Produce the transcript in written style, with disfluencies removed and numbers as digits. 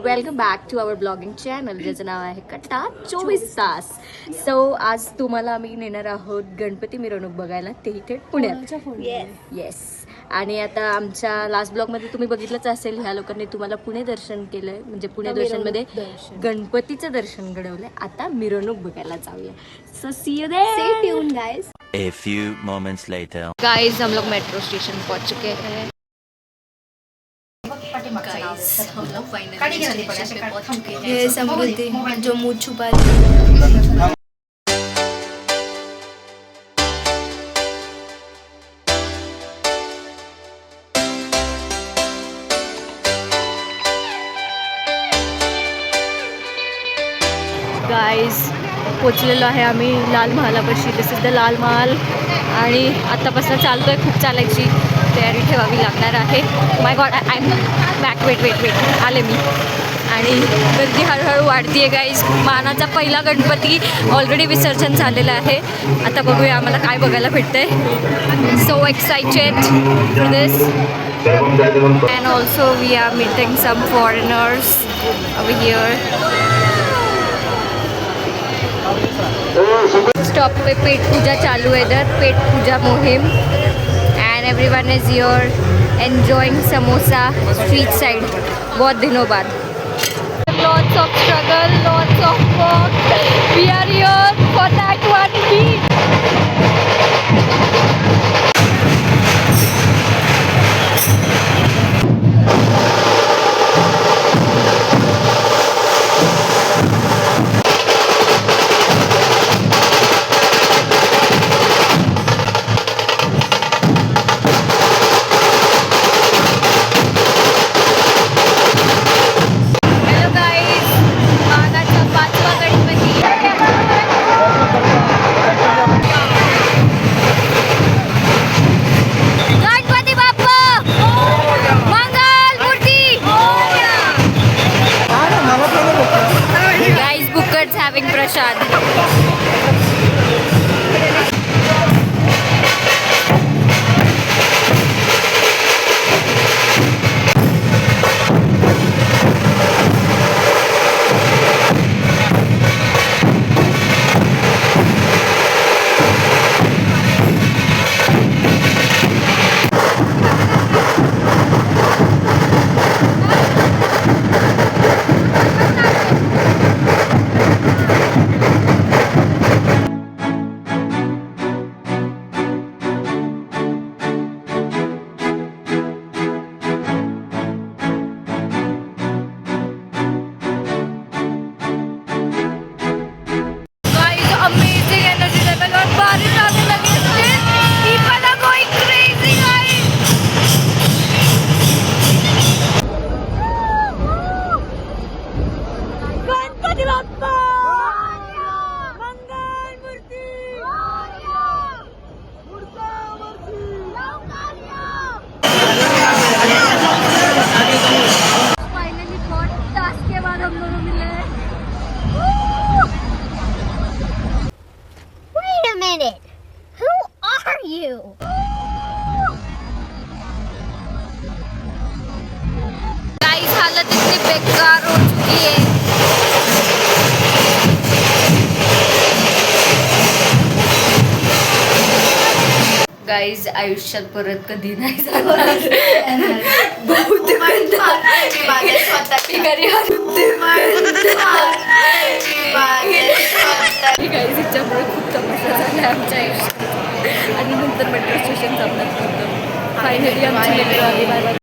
Welcome back to our blogging channel ज्याचं नाव आहे कट्टा 24 तास. सो आज तुम्हाला आम्ही नेणार आहोत गणपती मिरवणूक बघायला, तेही थेट पुण्यात. येस. आणि आता आमच्या लास्ट ब्लॉगमध्ये तुम्ही बघितलंच असेल, ह्या लोकांनी तुम्हाला पुणे दर्शन केलंय, म्हणजे पुणे दर्शनमध्ये गणपतीचं दर्शन घडवलंय. आता मिरवणूक बघायला जाऊया. So see you there. Stay tuned guys. A few moments later. Guys हम लोग मेट्रो स्टेशन पहुंच चुके हैं. गाइस हम लोग फाइनली स्टेशन पे पहुंच चुके हैं. ये समृद्धि जो मुंह छुपा रही है. गाइस पोचलेलो आहे आम्ही लाल महालापाशी. This is the Lal Mahal. आणि आत्तापासून चालतोय, खूप चालायची तयारी ठेवावी लागणार आहे. My god I am back. Wait आले मी. आणि गर्दी हळूहळू वाढती आहे गाईज. मानाचा पहिला गणपती ऑलरेडी विसर्जन झालेलं आहे. आता बघूया आम्हाला काय बघायला भेटतंय. So excited for this. And also we are meeting some foreigners over here. Stop पे पेट पूजा चालू है इधर, पेट पूजा मुहिम. And everyone is here enjoying samosa street side बहुत दिनों बाद. Lots of struggle, lots of work. We are here for that one beat. Having prasad. Guys हालत इतनी बेकार हो चुकी है. गाइस आयुष्यात परत कधी नाही जाणार. बहुत गाइस हिच्यामुळे खूप तमाशा झाला आमच्या आयुष्यात. आणि नंतर मेट्रो स्टेशन जमणार नव्हतं. फायनली आमची मेट्रो आली. Bye bye.